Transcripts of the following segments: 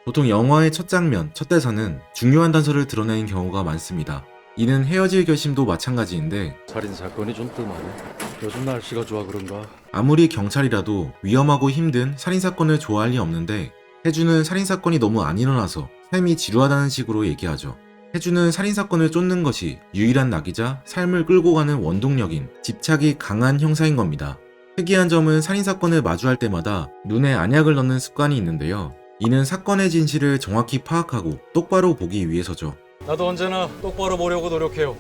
보통 영화의 첫 장면, 첫 대사는 중요한 단서를 드러내는 경우가 많습니다. 이는 헤어질 결심도 마찬가지인데 살인사건이 좀 뜸하네. 요즘 날씨가 좋아 그런가? 아무리 경찰이라도 위험하고 힘든 살인사건을 좋아할 리 없는데 혜주는 살인사건이 너무 안 일어나서 삶이 지루하다는 식으로 얘기하죠. 혜주는 살인사건을 쫓는 것이 유일한 낙이자 삶을 끌고 가는 원동력인 집착이 강한 형사인 겁니다. 특이한 점은 살인사건을 마주할 때마다 눈에 안약을 넣는 습관이 있는데요. 이는 사건의 진실을 정확히 파악하고 똑바로 보기 위해서죠. 나도 언제나 똑바로 보려고 노력해요.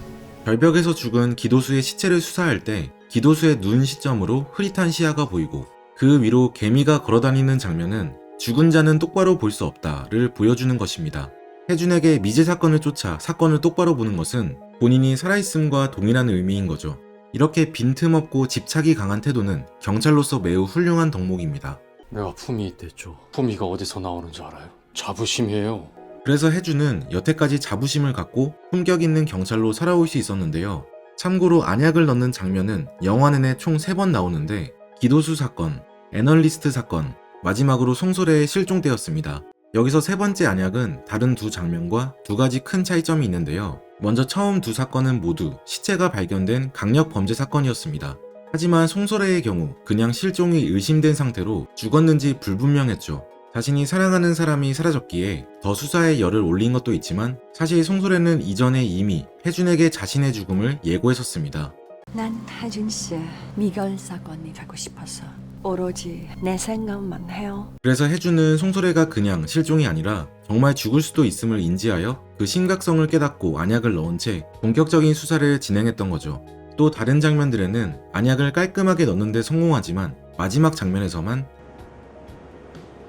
절벽에서 죽은 기도수의 시체를 수사할 때 기도수의 눈 시점으로 흐릿한 시야가 보이고 그 위로 개미가 걸어다니는 장면은 죽은 자는 똑바로 볼 수 없다를 보여주는 것입니다. 혜준에게 미제 사건을 쫓아 사건을 똑바로 보는 것은 본인이 살아있음과 동일한 의미인 거죠. 이렇게 빈틈없고 집착이 강한 태도는 경찰로서 매우 훌륭한 덕목입니다. 내가 품위 있댔죠. 품위가 어디서 나오는지 알아요? 자부심이에요. 그래서 혜준은 여태까지 자부심을 갖고 품격 있는 경찰로 살아올 수 있었는데요. 참고로 안약을 넣는 장면은 영화 내내 총 3번 나오는데 기도수 사건, 애널리스트 사건, 마지막으로 송소래에 실종되었습니다. 여기서 세 번째 안약은 다른 두 장면과 두 가지 큰 차이점이 있는데요. 먼저 처음 두 사건은 모두 시체가 발견된 강력 범죄 사건이었습니다. 하지만 송소래의 경우 그냥 실종이 의심된 상태로 죽었는지 불분명했죠. 자신이 사랑하는 사람이 사라졌기에 더 수사에 열을 올린 것도 있지만 사실 송소래는 이전에 이미 혜준에게 자신의 죽음을 예고했었습니다. 난 혜준 씨 미결 사건이 가고 싶어서 오로지 내 생각만 해요. 그래서 혜준은 송소래가 그냥 실종이 아니라 정말 죽을 수도 있음을 인지하여 그 심각성을 깨닫고 안약을 넣은 채 본격적인 수사를 진행했던 거죠. 또 다른 장면들에는 안약을 깔끔하게 넣는 데 성공하지만 마지막 장면에서만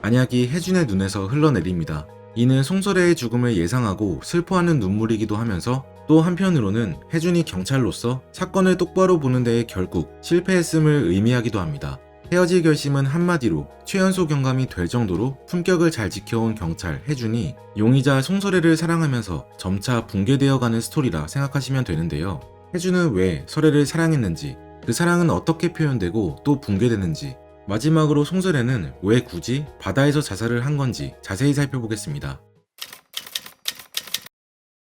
안약이 혜준의 눈에서 흘러내립니다. 이는 송소래의 죽음을 예상하고 슬퍼하는 눈물이기도 하면서 또 한편으로는 혜준이 경찰로서 사건을 똑바로 보는 데에 결국 실패했음을 의미하기도 합니다. 헤어질 결심은 한마디로 최연소 경감이 될 정도로 품격을 잘 지켜온 경찰 혜준이 용의자 송소래를 사랑하면서 점차 붕괴되어가는 스토리라 생각하시면 되는데요. 혜준은 왜 설애를 사랑했는지, 그 사랑은 어떻게 표현되고 또 붕괴되는지, 마지막으로 송소래는 왜 굳이 바다에서 자살을 한 건지 자세히 살펴보겠습니다.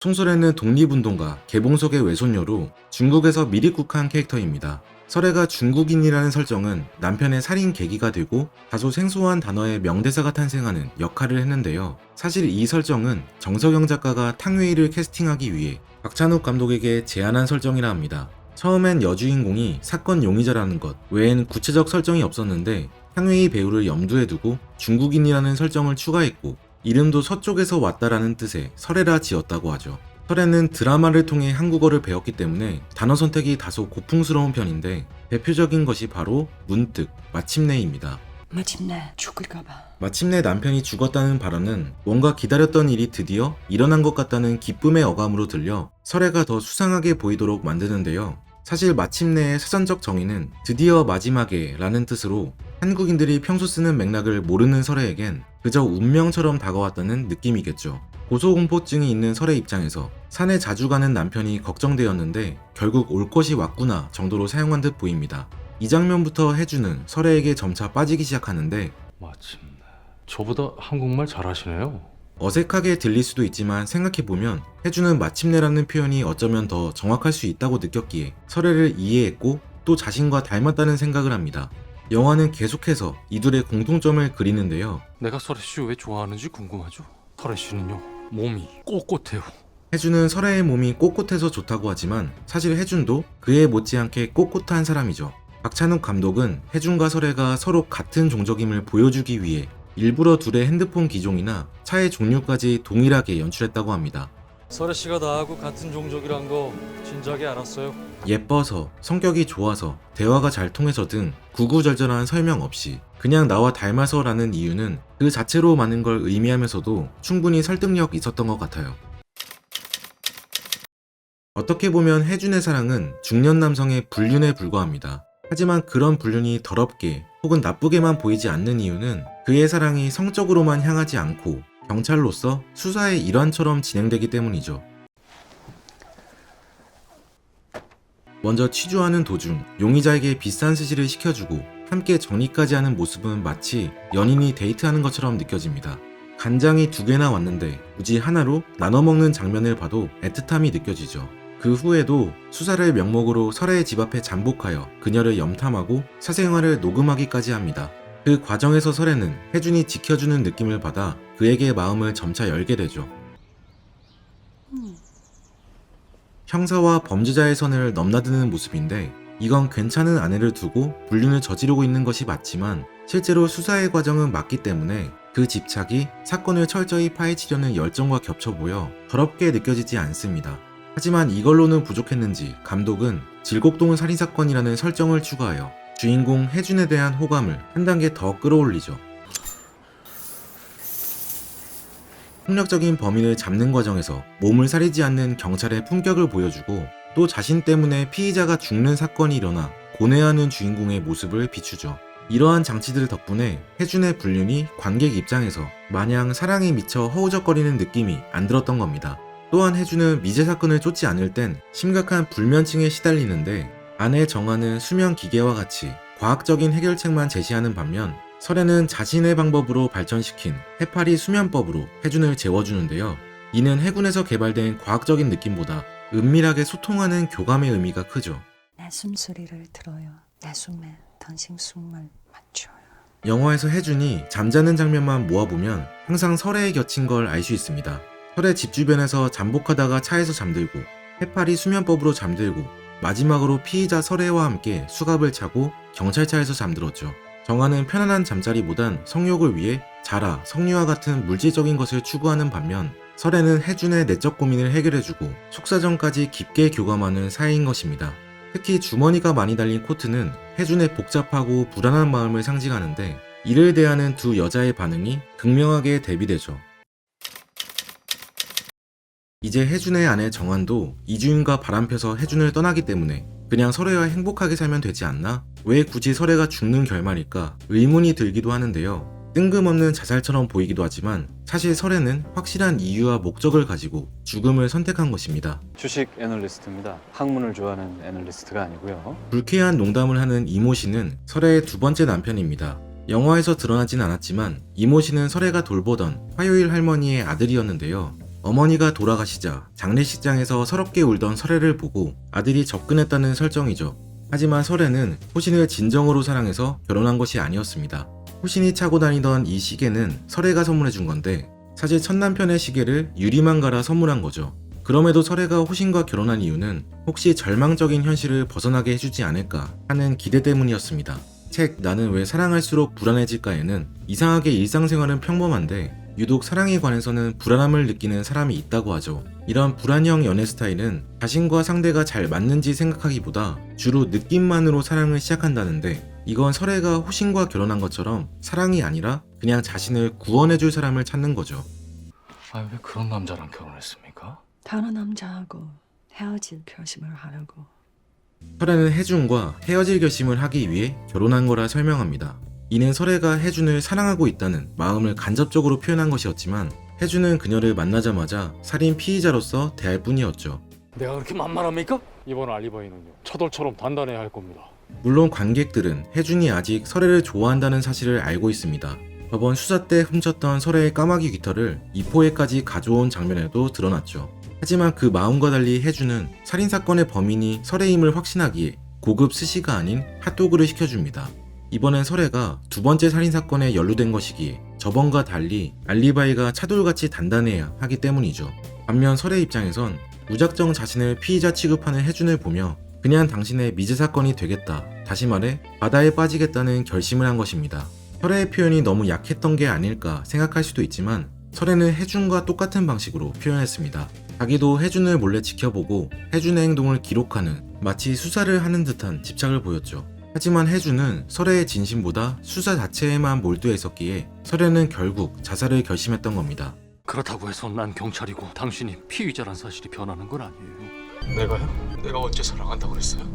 송소래는 독립운동가 개봉석의 외손녀로 중국에서 미립국한 캐릭터입니다. 설애가 중국인이라는 설정은 남편의 살인 계기가 되고 다소 생소한 단어의 명대사가 탄생하는 역할을 했는데요. 사실 이 설정은 정석영 작가가 탕웨이를 캐스팅하기 위해 박찬욱 감독에게 제안한 설정이라 합니다. 처음엔 여주인공이 사건 용의자라는 것 외엔 구체적 설정이 없었는데 탕웨이 배우를 염두에 두고 중국인이라는 설정을 추가했고 이름도 서쪽에서 왔다라는 뜻의 설애라 지었다고 하죠. 설애는 드라마를 통해 한국어를 배웠기 때문에 단어 선택이 다소 고풍스러운 편인데 대표적인 것이 바로 문득, 마침내입니다. 마침내 죽을까봐. 마침내 남편이 죽었다는 발언은 뭔가 기다렸던 일이 드디어 일어난 것 같다는 기쁨의 어감으로 들려 설애가 더 수상하게 보이도록 만드는데요. 사실 마침내의 사전적 정의는 드디어 마지막에 라는 뜻으로 한국인들이 평소 쓰는 맥락을 모르는 설애에겐 그저 운명처럼 다가왔다는 느낌이겠죠. 고소공포증이 있는 설애 입장에서 산에 자주 가는 남편이 걱정되었는데 결국 올 것이 왔구나 정도로 사용한 듯 보입니다. 이 장면부터 혜준은 설애에게 점차 빠지기 시작하는데 마침내. 저보다 한국말 잘하시네요. 어색하게 들릴 수도 있지만 생각해보면 혜준은 마침내라는 표현이 어쩌면 더 정확할 수 있다고 느꼈기에 설애를 이해했고 또 자신과 닮았다는 생각을 합니다. 영화는 계속해서 이둘의 공통점을 그리는데요. 내가 설혜 씨 왜 좋아하는지 궁금하죠? 설혜 씨는요, 몸이 꼿꼿해요. 혜준은 설애의 몸이 꼿꼿해서 좋다고 하지만 사실 혜준도 그에 못지않게 꼿꼿한 사람이죠. 박찬욱 감독은 혜준과 설애가 서로 같은 종족임을 보여주기 위해 일부러 둘의 핸드폰 기종이나 차의 종류까지 동일하게 연출했다고 합니다. 설혜 씨가 나하고 같은 종족이란 거 진작에 알았어요. 예뻐서, 성격이 좋아서, 대화가 잘 통해서 등 구구절절한 설명 없이 그냥 나와 닮아서 라는 이유는 그 자체로 많은 걸 의미하면서도 충분히 설득력 있었던 것 같아요. 어떻게 보면 혜준의 사랑은 중년 남성의 불륜에 불과합니다. 하지만 그런 불륜이 더럽게 혹은 나쁘게만 보이지 않는 이유는 그의 사랑이 성적으로만 향하지 않고 경찰로서 수사의 일환처럼 진행되기 때문이죠. 먼저 취조하는 도중 용의자에게 비싼 스시를 시켜주고 함께 정리까지 하는 모습은 마치 연인이 데이트하는 것처럼 느껴집니다. 간장이 2개나 왔는데 굳이 하나로 나눠 먹는 장면을 봐도 애틋함이 느껴지죠. 그 후에도 수사를 명목으로 설애의 집 앞에 잠복하여 그녀를 염탐하고 사생활을 녹음하기까지 합니다. 그 과정에서 설애는 혜준이 지켜주는 느낌을 받아 그에게 마음을 점차 열게 되죠. 형사와 범죄자의 선을 넘나드는 모습인데 이건 괜찮은 아내를 두고 불륜을 저지르고 있는 것이 맞지만 실제로 수사의 과정은 맞기 때문에 그 집착이 사건을 철저히 파헤치려는 열정과 겹쳐 보여 더럽게 느껴지지 않습니다. 하지만 이걸로는 부족했는지 감독은 질곡동 살인사건이라는 설정을 추가하여 주인공 혜준에 대한 호감을 한 단계 더 끌어올리죠. 폭력적인 범인을 잡는 과정에서 몸을 사리지 않는 경찰의 품격을 보여주고 또 자신 때문에 피의자가 죽는 사건이 일어나 고뇌하는 주인공의 모습을 비추죠. 이러한 장치들 덕분에 혜준의 불륜이 관객 입장에서 마냥 사랑에 미쳐 허우적거리는 느낌이 안 들었던 겁니다. 또한 혜준은 미제 사건을 쫓지 않을 땐 심각한 불면증에 시달리는데 아내 정화는 수면 기계와 같이 과학적인 해결책만 제시하는 반면 설애는 자신의 방법으로 발전시킨 해파리 수면법으로 혜준을 재워주는데요. 이는 해군에서 개발된 과학적인 느낌보다 은밀하게 소통하는 교감의 의미가 크죠. 내 숨소리를 들어요. 내 숨에 당신 숨을 맞춰요. 영화에서 혜준이 잠자는 장면만 모아보면 항상 설애에 겹친 걸 알 수 있습니다. 설애 집 주변에서 잠복하다가 차에서 잠들고 해파리 수면법으로 잠들고 마지막으로 피의자 설애와 함께 수갑을 차고 경찰차에서 잠들었죠. 정화는 편안한 잠자리보단 성욕을 위해 자라, 석류와 같은 물질적인 것을 추구하는 반면 설애는 혜준의 내적 고민을 해결해주고 속사정까지 깊게 교감하는 사이인 것입니다. 특히 주머니가 많이 달린 코트는 혜준의 복잡하고 불안한 마음을 상징하는데 이를 대하는 두 여자의 반응이 극명하게 대비되죠. 이제 혜준의 아내 정환도 이주인과 바람펴서 혜준을 떠나기 때문에 그냥 설애와 행복하게 살면 되지 않나? 왜 굳이 설애가 죽는 결말일까? 의문이 들기도 하는데요. 뜬금없는 자살처럼 보이기도 하지만 사실 설애는 확실한 이유와 목적을 가지고 죽음을 선택한 것입니다. 주식 애널리스트입니다. 학문을 좋아하는 애널리스트가 아니고요. 불쾌한 농담을 하는 이모 씨는 설애의 2번째 남편입니다. 영화에서 드러나진 않았지만 이모 씨는 설애가 돌보던 화요일 할머니의 아들이었는데요. 어머니가 돌아가시자 장례식장에서 서럽게 울던 설애를 보고 아들이 접근했다는 설정이죠. 하지만 설애는 호신을 진정으로 사랑해서 결혼한 것이 아니었습니다. 호신이 차고 다니던 이 시계는 설애가 선물해준 건데 사실 첫 남편의 시계를 유리만 갈아 선물한 거죠. 그럼에도 설애가 호신과 결혼한 이유는 혹시 절망적인 현실을 벗어나게 해주지 않을까 하는 기대 때문이었습니다. 책 나는 왜 사랑할수록 불안해질까에는 이상하게 일상생활은 평범한데 유독 사랑에 관해서는 불안함을 느끼는 사람이 있다고 하죠. 이런 불안형 연애 스타일은 자신과 상대가 잘 맞는지 생각하기보다 주로 느낌만으로 사랑을 시작한다는데 이건 설애가 호신과 결혼한 것처럼 사랑이 아니라 그냥 자신을 구원해줄 사람을 찾는 거죠. 아, 왜 그런 남자랑 결혼했습니까? 다른 남자하고 헤어질 결심을 하려고. 설애는 혜준과 헤어질 결심을 하기 위해 결혼한 거라 설명합니다. 이는 설애가 혜준을 사랑하고 있다는 마음을 간접적으로 표현한 것이었지만 혜준은 그녀를 만나자마자 살인 피의자로서 대할 뿐이었죠. 내가 그렇게 만만합니까? 이번 알리바이는요 차돌처럼 단단해야 할 겁니다. 물론 관객들은 혜준이 아직 설애를 좋아한다는 사실을 알고 있습니다. 저번 수사 때 훔쳤던 설애의 까마귀 깃털을 이포에까지 가져온 장면에도 드러났죠. 하지만 그 마음과 달리 혜준은 살인사건의 범인이 설애임을 확신하기에 고급 스시가 아닌 핫도그를 시켜줍니다. 이번엔 설애가 2번째 살인사건에 연루된 것이기에 저번과 달리 알리바이가 차돌같이 단단해야 하기 때문이죠. 반면 설애 입장에선 무작정 자신을 피의자 취급하는 혜준을 보며 그냥 당신의 미제 사건이 되겠다, 다시 말해 바다에 빠지겠다는 결심을 한 것입니다. 설애의 표현이 너무 약했던 게 아닐까 생각할 수도 있지만 설애는 혜준과 똑같은 방식으로 표현했습니다. 자기도 혜준을 몰래 지켜보고 혜준의 행동을 기록하는 마치 수사를 하는 듯한 집착을 보였죠. 하지만 혜준은 설애의 진심보다 수사 자체에만 몰두해 있었기에 설애는 결국 자살을 결심했던 겁니다. 그렇다고 해서 난 경찰이고 당신이 피의자란 사실이 변하는 건 아니에요. 내가요? 내가 언제 사랑한다고 그랬어요?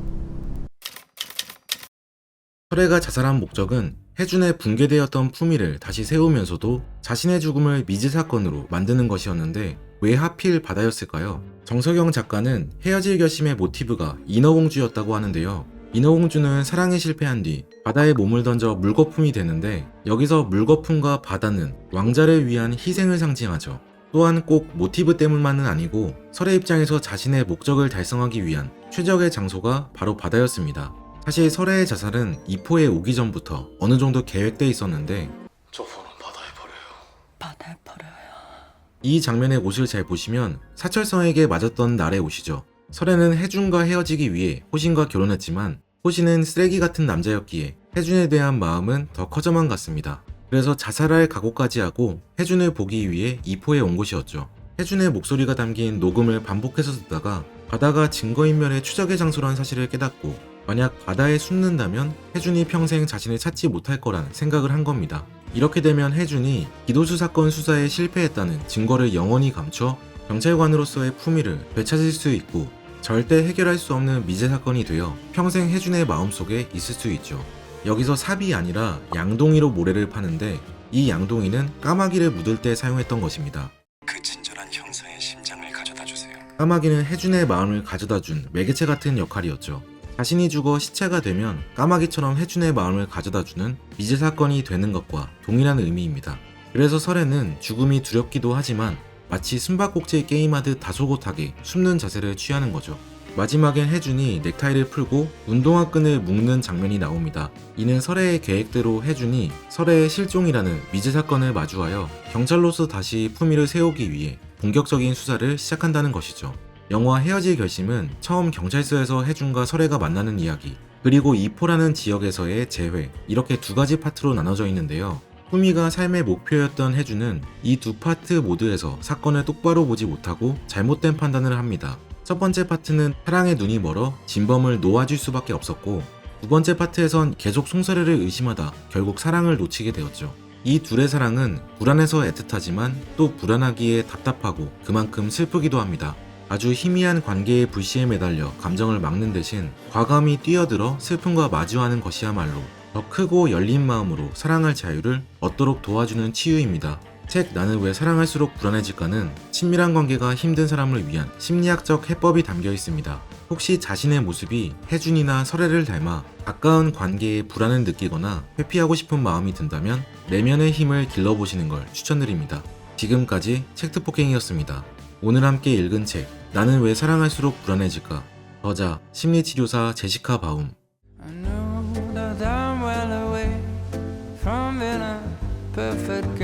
설애가 자살한 목적은 혜준의 붕괴되었던 품위를 다시 세우면서도 자신의 죽음을 미제 사건으로 만드는 것이었는데 왜 하필 바다였을까요? 정석영 작가는 헤어질 결심의 모티브가 인어공주였다고 하는데요. 인어공주는 사랑에 실패한 뒤 바다에 몸을 던져 물거품이 되는데, 여기서 물거품과 바다는 왕자를 위한 희생을 상징하죠. 또한 꼭 모티브 때문만은 아니고 설의 입장에서 자신의 목적을 달성하기 위한 최적의 장소가 바로 바다였습니다. 사실 설의 자살은 이포에 오기 전부터 어느 정도 계획돼 있었는데, 저 폰은 바다에 버려요. 바다에 버려요. 이 장면의 옷을 잘 보시면 사철성에게 맞았던 날의 옷이죠. 설애는 혜준과 헤어지기 위해 호신과 결혼했지만, 호신은 쓰레기 같은 남자였기에 혜준에 대한 마음은 더 커져만 갔습니다. 그래서 자살할 각오까지 하고 혜준을 보기 위해 이포에 온 곳이었죠. 혜준의 목소리가 담긴 녹음을 반복해서 듣다가 바다가 증거인멸의 최적의 장소라는 사실을 깨닫고, 만약 바다에 숨는다면 혜준이 평생 자신을 찾지 못할 거라는 생각을 한 겁니다. 이렇게 되면 혜준이 기도수 사건 수사에 실패했다는 증거를 영원히 감춰 경찰관으로서의 품위를 되찾을 수 있고, 절대 해결할 수 없는 미제 사건이 되어 평생 혜준의 마음속에 있을 수 있죠. 여기서 삽이 아니라 양동이로 모래를 파는데, 이 양동이는 까마귀를 묻을 때 사용했던 것입니다. 그 친절한 형사의 심장을 가져다 주세요. 까마귀는 혜준의 마음을 가져다준 매개체 같은 역할이었죠. 자신이 죽어 시체가 되면 까마귀처럼 혜준의 마음을 가져다주는 미제 사건이 되는 것과 동일한 의미입니다. 그래서 설애는 죽음이 두렵기도 하지만 마치 숨바꼭질 게임하듯 다소곳하게 숨는 자세를 취하는 거죠. 마지막엔 혜준이 넥타이를 풀고 운동화 끈을 묶는 장면이 나옵니다. 이는 설애의 계획대로 혜준이 설애의 실종이라는 미제 사건을 마주하여 경찰로서 다시 품위를 세우기 위해 본격적인 수사를 시작한다는 것이죠. 영화 헤어질 결심은 처음 경찰서에서 혜준과 설애가 만나는 이야기, 그리고 이포라는 지역에서의 재회, 이렇게 두 가지 파트로 나눠져 있는데요. 품위가 삶의 목표였던 혜준은 이 두 파트 모두에서 사건을 똑바로 보지 못하고 잘못된 판단을 합니다. 첫 번째 파트는 사랑에 눈이 멀어 진범을 놓아줄 수밖에 없었고, 두 번째 파트에선 계속 송설애를 의심하다 결국 사랑을 놓치게 되었죠. 이 둘의 사랑은 불안해서 애틋하지만 또 불안하기에 답답하고 그만큼 슬프기도 합니다. 아주 희미한 관계의 불씨에 매달려 감정을 막는 대신 과감히 뛰어들어 슬픔과 마주하는 것이야말로 더 크고 열린 마음으로 사랑할 자유를 얻도록 도와주는 치유입니다. 책 나는 왜 사랑할수록 불안해질까는 친밀한 관계가 힘든 사람을 위한 심리학적 해법이 담겨 있습니다. 혹시 자신의 모습이 혜준이나 설애를 닮아 가까운 관계에 불안을 느끼거나 회피하고 싶은 마음이 든다면 내면의 힘을 길러보시는 걸 추천드립니다. 지금까지 책트폭행이었습니다. 오늘 함께 읽은 책 나는 왜 사랑할수록 불안해질까, 저자 심리치료사 제시카 바움. I know that I'm well away from being a perfect